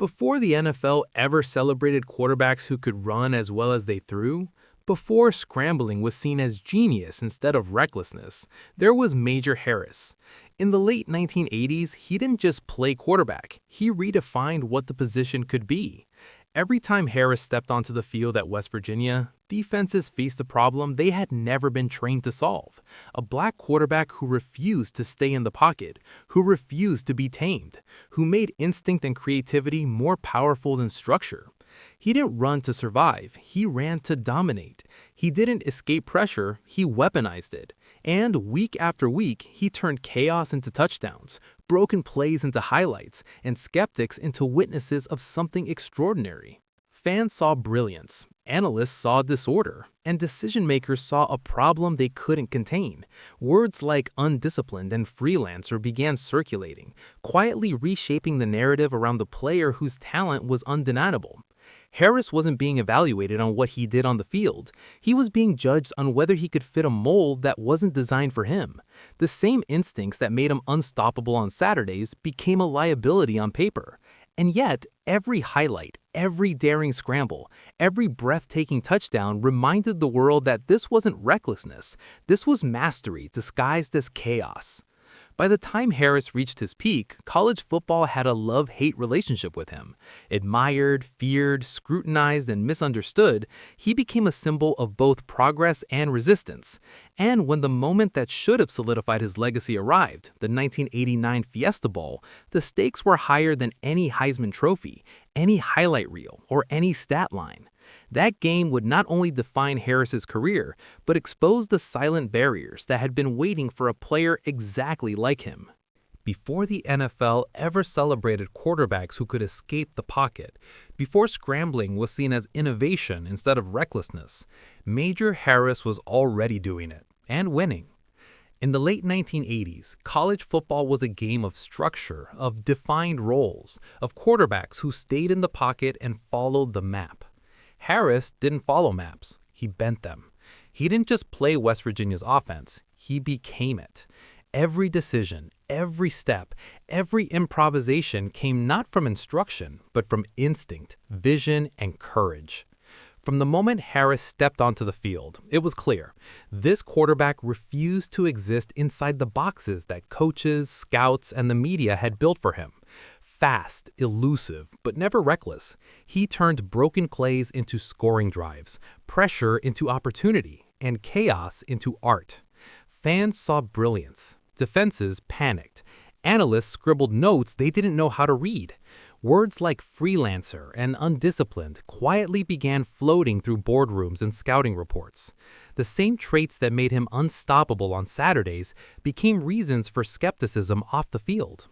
Before the NFL ever celebrated quarterbacks who could run as well as they threw, before scrambling was seen as genius instead of recklessness, there was Major Harris. In the late 1980s, he didn't just play quarterback, he redefined what the position could be. Every time Harris stepped onto the field at West Virginia, defenses faced a problem they had never been trained to solve. A black quarterback who refused to stay in the pocket, who refused to be tamed, who made instinct and creativity more powerful than structure. He didn't run to survive, he ran to dominate. He didn't escape pressure, he weaponized it. And week after week, he turned chaos into touchdowns, broken plays into highlights, and skeptics into witnesses of something extraordinary. Fans saw brilliance, analysts saw disorder, and decision-makers saw a problem they couldn't contain. Words like undisciplined and freelancer began circulating, quietly reshaping the narrative around the player whose talent was undeniable. Harris wasn't being evaluated on what he did on the field. He was being judged on whether he could fit a mold that wasn't designed for him. The same instincts that made him unstoppable on Saturdays became a liability on paper. And yet, every highlight, every daring scramble, every breathtaking touchdown reminded the world that this wasn't recklessness. This was mastery disguised as chaos. By the time Harris reached his peak, college football had a love-hate relationship with him. Admired, feared, scrutinized, and misunderstood, he became a symbol of both progress and resistance. And when the moment that should have solidified his legacy arrived, the 1989 Fiesta Bowl, the stakes were higher than any Heisman Trophy, any highlight reel, or any stat line. That game would not only define Harris's career, but expose the silent barriers that had been waiting for a player exactly like him. Before the NFL ever celebrated quarterbacks who could escape the pocket, before scrambling was seen as innovation instead of recklessness, Major Harris was already doing it, and winning. In the late 1980s, college football was a game of structure, of defined roles, of quarterbacks who stayed in the pocket and followed the map. Harris didn't follow maps, he bent them. He didn't just play West Virginia's offense, he became it. Every decision, every step, every improvisation came not from instruction, but from instinct, vision, and courage. From the moment Harris stepped onto the field, it was clear. This quarterback refused to exist inside the boxes that coaches, scouts, and the media had built for him. Fast, elusive, but never reckless, he turned broken plays into scoring drives, pressure into opportunity, and chaos into art. Fans saw brilliance. Defenses panicked. Analysts scribbled notes they didn't know how to read. Words like freelancer and undisciplined quietly began floating through boardrooms and scouting reports. The same traits that made him unstoppable on Saturdays became reasons for skepticism off the field.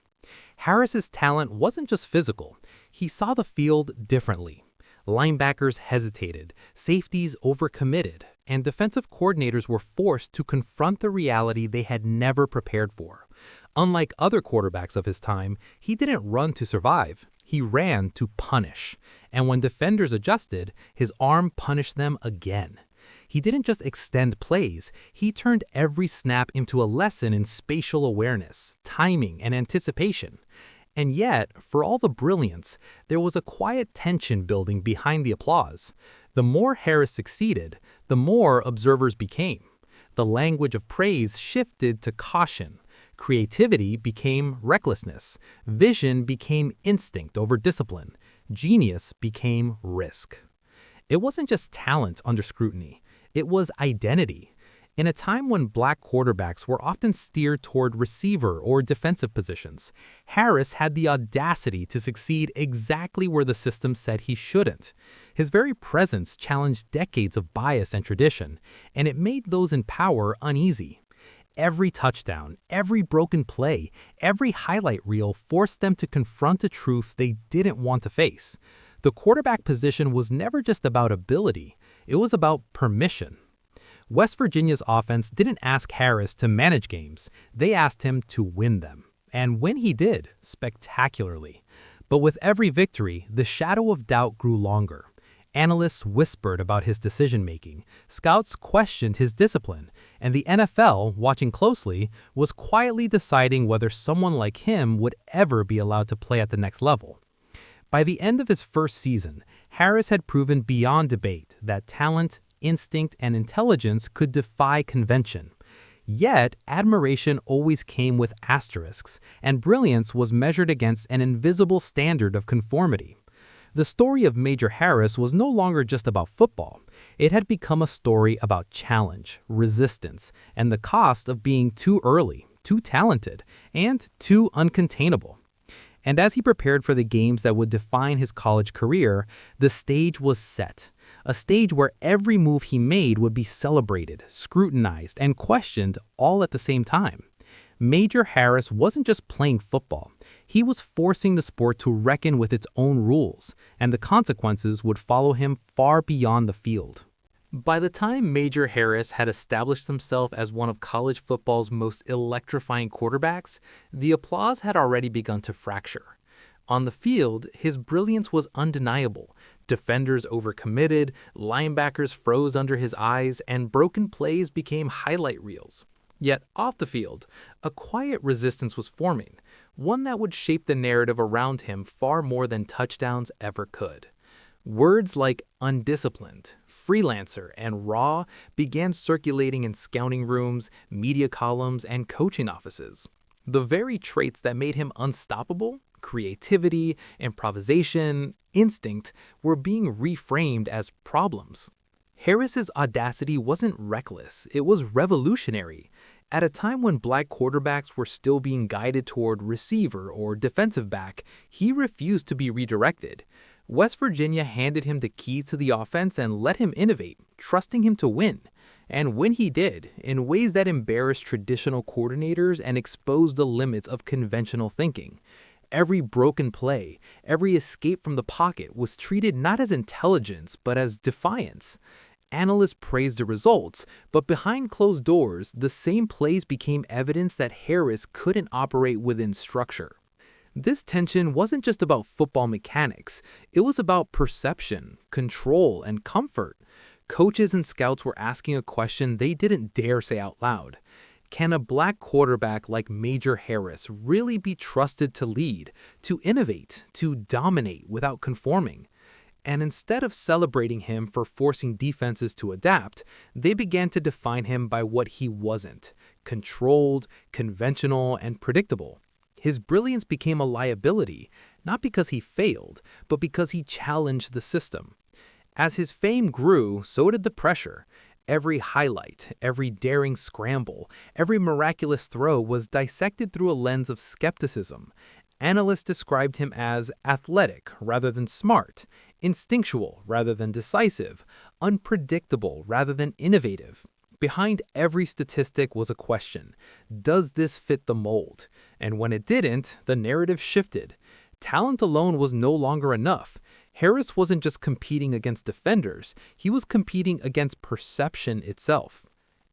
Harris's talent wasn't just physical. He saw the field differently. Linebackers hesitated, safeties overcommitted, and defensive coordinators were forced to confront the reality they had never prepared for. Unlike other quarterbacks of his time, he didn't run to survive. He ran to punish. And when defenders adjusted, his arm punished them again. He didn't just extend plays, he turned every snap into a lesson in spatial awareness, timing, and anticipation. And yet, for all the brilliance, there was a quiet tension building behind the applause. The more Harris succeeded, the more observers became. The language of praise shifted to caution. Creativity became recklessness. Vision became instinct over discipline. Genius became risk. It wasn't just talent under scrutiny. It was identity. In a time when black quarterbacks were often steered toward receiver or defensive positions, Harris had the audacity to succeed exactly where the system said he shouldn't. His very presence challenged decades of bias and tradition, and it made those in power uneasy. Every touchdown, every broken play, every highlight reel forced them to confront a truth they didn't want to face. The quarterback position was never just about ability, it was about permission. West Virginia's offense didn't ask Harris to manage games, they asked him to win them. And when he did, spectacularly. But with every victory, the shadow of doubt grew longer. Analysts whispered about his decision-making, scouts questioned his discipline, and the NFL, watching closely, was quietly deciding whether someone like him would ever be allowed to play at the next level. By the end of his first season, Harris had proven beyond debate that talent, instinct, and intelligence could defy convention. Yet, admiration always came with asterisks, and brilliance was measured against an invisible standard of conformity. The story of Major Harris was no longer just about football. It had become a story about challenge, resistance, and the cost of being too early, too talented, and too uncontainable. And as he prepared for the games that would define his college career, the stage was set. A stage where every move he made would be celebrated, scrutinized, and questioned all at the same time. Major Harris wasn't just playing football. He was forcing the sport to reckon with its own rules, and the consequences would follow him far beyond the field. By the time Major Harris had established himself as one of college football's most electrifying quarterbacks, the applause had already begun to fracture. On the field, his brilliance was undeniable. Defenders overcommitted, linebackers froze under his eyes, and broken plays became highlight reels. Yet off the field, a quiet resistance was forming, one that would shape the narrative around him far more than touchdowns ever could. Words like undisciplined, freelancer, and raw began circulating in scouting rooms, media columns, and coaching offices. The very traits that made him unstoppable, creativity, improvisation, instinct, were being reframed as problems. Harris's audacity wasn't reckless, it was revolutionary. At a time when black quarterbacks were still being guided toward receiver or defensive back, he refused to be redirected. West Virginia handed him the keys to the offense and let him innovate, trusting him to win. And when he did, in ways that embarrassed traditional coordinators and exposed the limits of conventional thinking. Every broken play, every escape from the pocket was treated not as intelligence, but as defiance. Analysts praised the results, but behind closed doors, the same plays became evidence that Harris couldn't operate within structure. This tension wasn't just about football mechanics, it was about perception, control, and comfort. Coaches and scouts were asking a question they didn't dare say out loud. Can a black quarterback like Major Harris really be trusted to lead, to innovate, to dominate without conforming? And instead of celebrating him for forcing defenses to adapt, they began to define him by what he wasn't: controlled, conventional, and predictable. His brilliance became a liability, not because he failed, but because he challenged the system. As his fame grew, so did the pressure. Every highlight, every daring scramble, every miraculous throw was dissected through a lens of skepticism. Analysts described him as athletic rather than smart, instinctual rather than decisive, unpredictable rather than innovative. Behind every statistic was a question: does this fit the mold? And when it didn't, the narrative shifted. Talent alone was no longer enough. Harris wasn't just competing against defenders, he was competing against perception itself.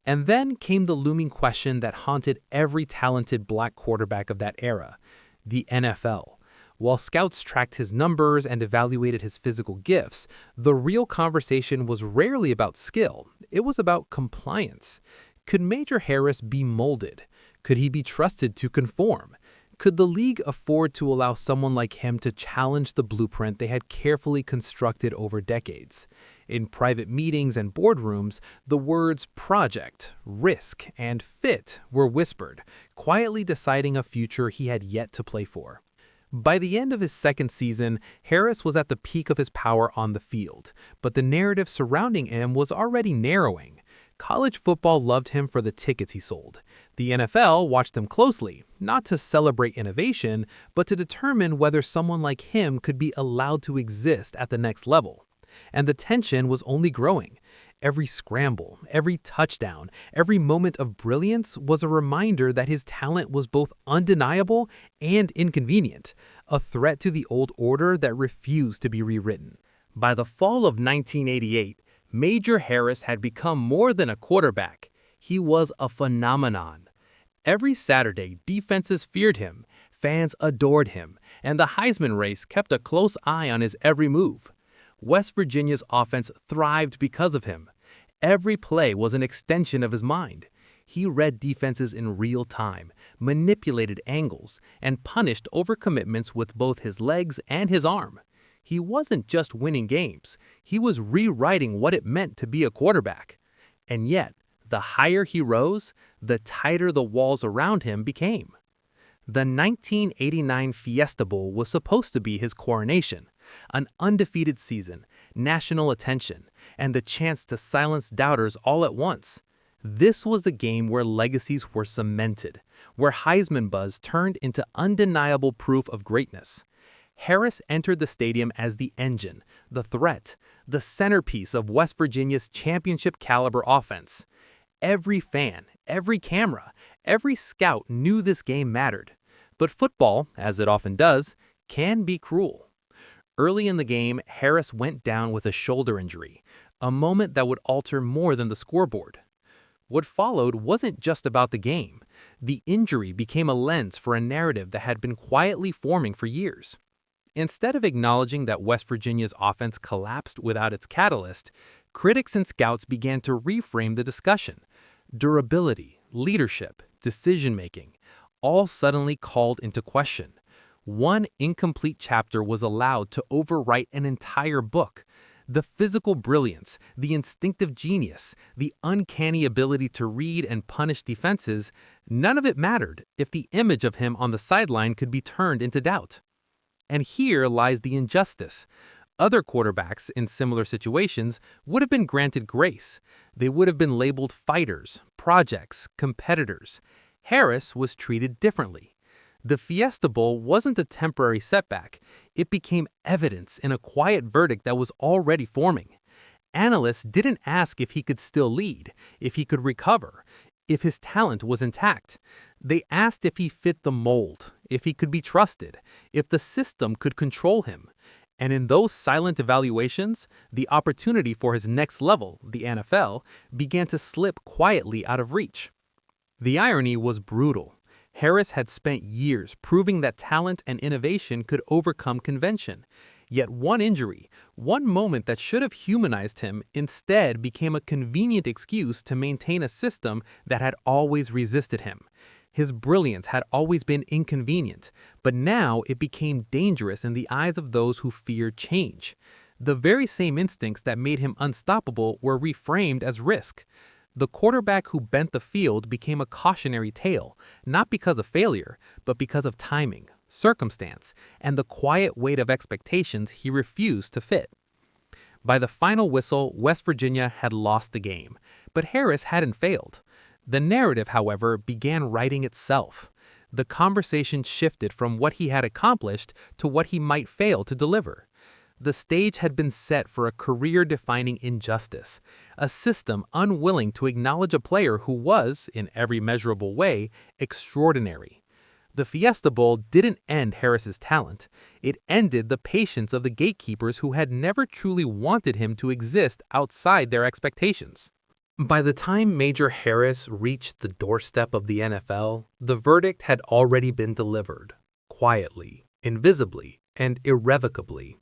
And then came the looming question that haunted every talented black quarterback of that era: the NFL. While scouts tracked his numbers and evaluated his physical gifts, the real conversation was rarely about skill. It was about compliance. Could Major Harris be molded? Could he be trusted to conform? Could the league afford to allow someone like him to challenge the blueprint they had carefully constructed over decades? In private meetings and boardrooms, the words project, risk, and fit were whispered, quietly deciding a future he had yet to play for. By the end of his second season, Harris was at the peak of his power on the field, but the narrative surrounding him was already narrowing. College football loved him for the tickets he sold. The NFL watched him closely, not to celebrate innovation, but to determine whether someone like him could be allowed to exist at the next level. And the tension was only growing. Every scramble, every touchdown, every moment of brilliance was a reminder that his talent was both undeniable and inconvenient, a threat to the old order that refused to be rewritten. By the fall of 1988, Major Harris had become more than a quarterback. He was a phenomenon. Every Saturday, defenses feared him, fans adored him, and the Heisman race kept a close eye on his every move. West Virginia's offense thrived because of him. Every play was an extension of his mind. He read defenses in real time, manipulated angles, and punished overcommitments with both his legs and his arm. He wasn't just winning games, he was rewriting what it meant to be a quarterback. And yet, the higher he rose, the tighter the walls around him became. The 1989 Fiesta Bowl was supposed to be his coronation, an undefeated season, national attention, and the chance to silence doubters all at once. This was the game where legacies were cemented, where Heisman buzz turned into undeniable proof of greatness. Harris entered the stadium as the engine, the threat, the centerpiece of West Virginia's championship-caliber offense. Every fan, every camera, every scout knew this game mattered. But football, as it often does, can be cruel. Early in the game, Harris went down with a shoulder injury, a moment that would alter more than the scoreboard. What followed wasn't just about the game. The injury became a lens for a narrative that had been quietly forming for years. Instead of acknowledging that West Virginia's offense collapsed without its catalyst, critics and scouts began to reframe the discussion. Durability, leadership, decision-making, all suddenly called into question. One incomplete chapter was allowed to overwrite an entire book. The physical brilliance, the instinctive genius, the uncanny ability to read and punish defenses, none of it mattered if the image of him on the sideline could be turned into doubt. And here lies the injustice. Other quarterbacks in similar situations would have been granted grace. They would have been labeled fighters, projects, competitors. Harris was treated differently. The Fiesta Bowl wasn't a temporary setback. It became evidence in a quiet verdict that was already forming. Analysts didn't ask if he could still lead, if he could recover, if his talent was intact. They asked if he fit the mold, if he could be trusted, if the system could control him. And in those silent evaluations, the opportunity for his next level, the NFL, began to slip quietly out of reach. The irony was brutal. Harris had spent years proving that talent and innovation could overcome convention. Yet one injury, one moment that should have humanized him, instead became a convenient excuse to maintain a system that had always resisted him. His brilliance had always been inconvenient, but now it became dangerous in the eyes of those who feared change. The very same instincts that made him unstoppable were reframed as risk. The quarterback who bent the field became a cautionary tale, not because of failure, but because of timing, circumstance, and the quiet weight of expectations he refused to fit. By the final whistle, West Virginia had lost the game, but Harris hadn't failed. The narrative, however, began writing itself. The conversation shifted from what he had accomplished to what he might fail to deliver. The stage had been set for a career-defining injustice, a system unwilling to acknowledge a player who was, in every measurable way, extraordinary. The Fiesta Bowl didn't end Harris's talent. It ended the patience of the gatekeepers who had never truly wanted him to exist outside their expectations. By the time Major Harris reached the doorstep of the NFL, the verdict had already been delivered, quietly, invisibly, and irrevocably.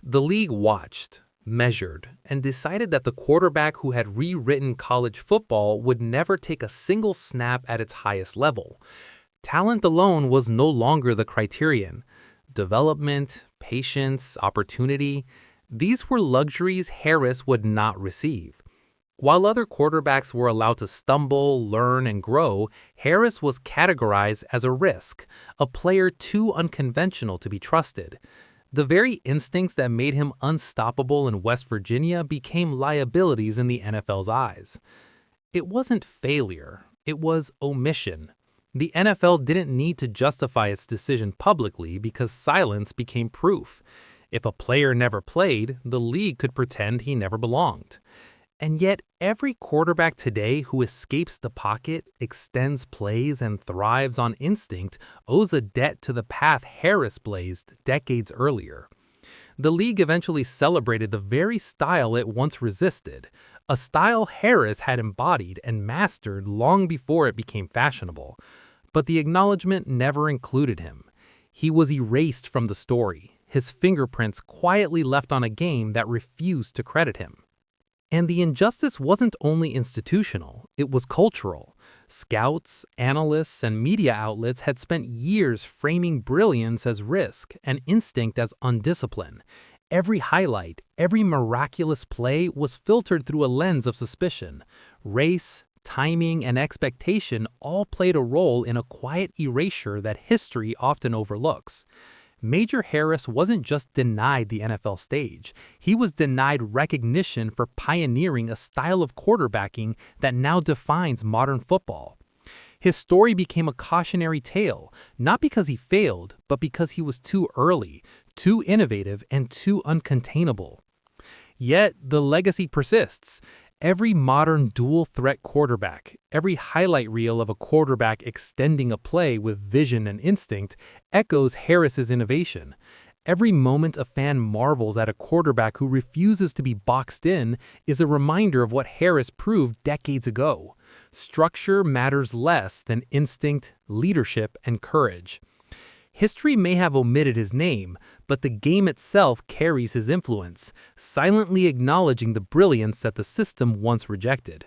The league watched, measured, and decided that the quarterback who had rewritten college football would never take a single snap at its highest level. Talent alone was no longer the criterion. Development, patience, opportunity, these were luxuries Harris would not receive. While other quarterbacks were allowed to stumble, learn, and grow, Harris was categorized as a risk, a player too unconventional to be trusted. The very instincts that made him unstoppable in West Virginia became liabilities in the NFL's eyes. It wasn't failure, it was omission. The NFL didn't need to justify its decision publicly because silence became proof. If a player never played, the league could pretend he never belonged. And yet, every quarterback today who escapes the pocket, extends plays, and thrives on instinct owes a debt to the path Harris blazed decades earlier. The league eventually celebrated the very style it once resisted, a style Harris had embodied and mastered long before it became fashionable. But the acknowledgement never included him. He was erased from the story, his fingerprints quietly left on a game that refused to credit him. And the injustice wasn't only institutional, it was cultural. Scouts, analysts, and media outlets had spent years framing brilliance as risk and instinct as undiscipline. Every highlight, every miraculous play was filtered through a lens of suspicion. Race, timing, and expectation all played a role in a quiet erasure that history often overlooks. Major Harris wasn't just denied the NFL stage, he was denied recognition for pioneering a style of quarterbacking that now defines modern football. His story became a cautionary tale, not because he failed, but because he was too early, too innovative, and too uncontainable. Yet, the legacy persists. Every modern dual-threat quarterback, every highlight reel of a quarterback extending a play with vision and instinct, echoes Harris's innovation. Every moment a fan marvels at a quarterback who refuses to be boxed in is a reminder of what Harris proved decades ago. Structure matters less than instinct, leadership, and courage. History may have omitted his name, but the game itself carries his influence, silently acknowledging the brilliance that the system once rejected.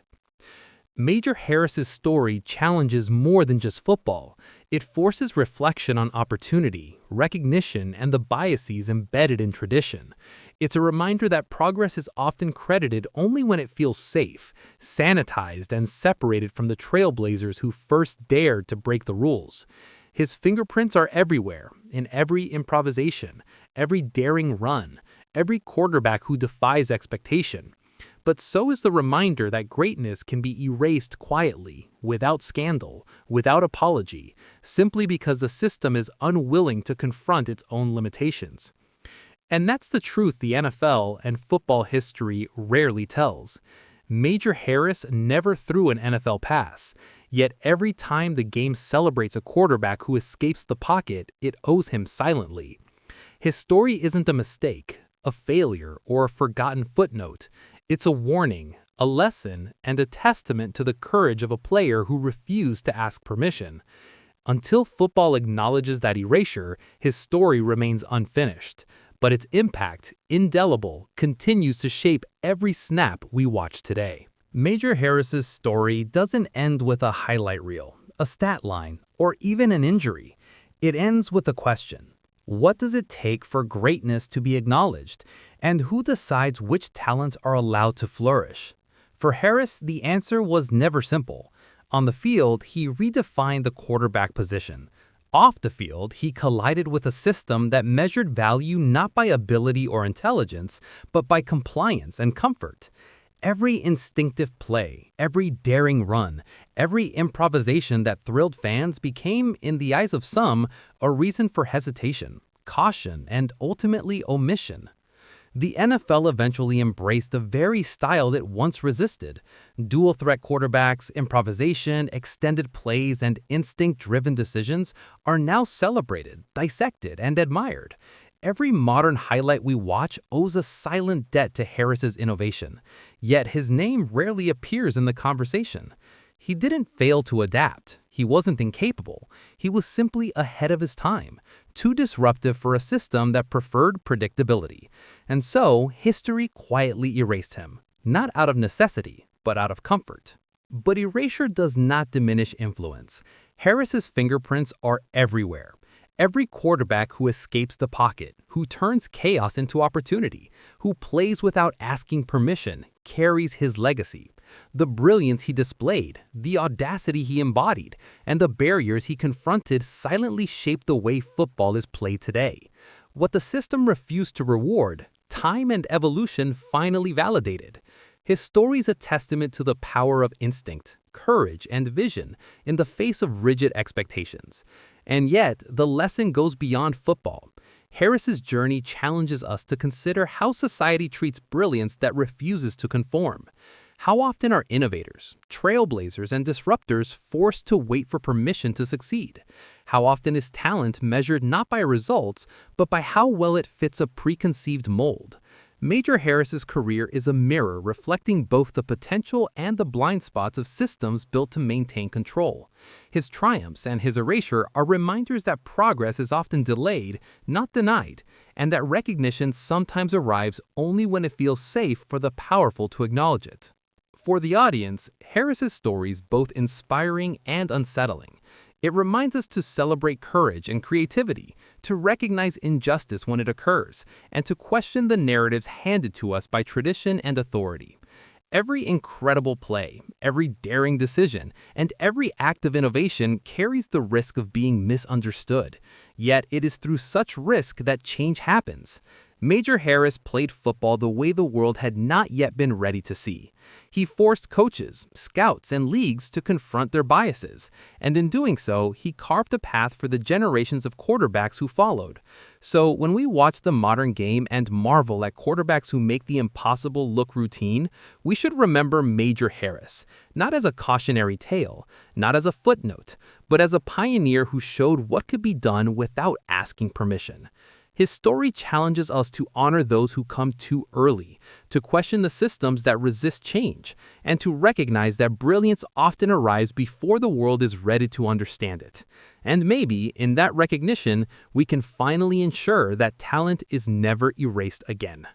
Major Harris's story challenges more than just football. It forces reflection on opportunity, recognition, and the biases embedded in tradition. It's a reminder that progress is often credited only when it feels safe, sanitized, and separated from the trailblazers who first dared to break the rules. His fingerprints are everywhere, in every improvisation, every daring run, every quarterback who defies expectation. But so is the reminder that greatness can be erased quietly, without scandal, without apology, simply because the system is unwilling to confront its own limitations. And that's the truth the NFL and football history rarely tells. Major Harris never threw an NFL pass, yet every time the game celebrates a quarterback who escapes the pocket, it owes him silently. His story isn't a mistake, a failure, or a forgotten footnote. It's a warning, a lesson, and a testament to the courage of a player who refused to ask permission. Until football acknowledges that erasure, his story remains unfinished. But its impact, indelible, continues to shape every snap we watch today. Major Harris's story doesn't end with a highlight reel, a stat line, or even an injury. It ends with a question. What does it take for greatness to be acknowledged? And who decides which talents are allowed to flourish? For Harris, the answer was never simple. On the field, he redefined the quarterback position. Off the field, he collided with a system that measured value not by ability or intelligence, but by compliance and comfort. Every instinctive play, every daring run, every improvisation that thrilled fans became, in the eyes of some, a reason for hesitation, caution, and ultimately omission. The NFL eventually embraced a very style it once resisted. Dual-threat quarterbacks, improvisation, extended plays, and instinct-driven decisions are now celebrated, dissected, and admired. Every modern highlight we watch owes a silent debt to Harris's innovation, yet his name rarely appears in the conversation. He didn't fail to adapt. He wasn't incapable. He was simply ahead of his time, too disruptive for a system that preferred predictability. And so, history quietly erased him, not out of necessity, but out of comfort. But erasure does not diminish influence. Harris's fingerprints are everywhere. Every quarterback who escapes the pocket, who turns chaos into opportunity, who plays without asking permission, carries his legacy. The brilliance he displayed, the audacity he embodied, and the barriers he confronted silently shaped the way football is played today. What the system refused to reward, time and evolution finally validated. His story is a testament to the power of instinct, courage, and vision in the face of rigid expectations. And yet, the lesson goes beyond football. Harris's journey challenges us to consider how society treats brilliance that refuses to conform. How often are innovators, trailblazers, and disruptors forced to wait for permission to succeed? How often is talent measured not by results, but by how well it fits a preconceived mold? Major Harris's career is a mirror reflecting both the potential and the blind spots of systems built to maintain control. His triumphs and his erasure are reminders that progress is often delayed, not denied, and that recognition sometimes arrives only when it feels safe for the powerful to acknowledge it. For the audience, Harris's story is both inspiring and unsettling. It reminds us to celebrate courage and creativity, to recognize injustice when it occurs, and to question the narratives handed to us by tradition and authority. Every incredible play, every daring decision, and every act of innovation carries the risk of being misunderstood. Yet it is through such risk that change happens. Major Harris played football the way the world had not yet been ready to see. He forced coaches, scouts, and leagues to confront their biases, and in doing so, he carved a path for the generations of quarterbacks who followed. So when we watch the modern game and marvel at quarterbacks who make the impossible look routine, we should remember Major Harris, not as a cautionary tale, not as a footnote, but as a pioneer who showed what could be done without asking permission. His story challenges us to honor those who come too early, to question the systems that resist change, and to recognize that brilliance often arrives before the world is ready to understand it. And maybe, in that recognition, we can finally ensure that talent is never erased again.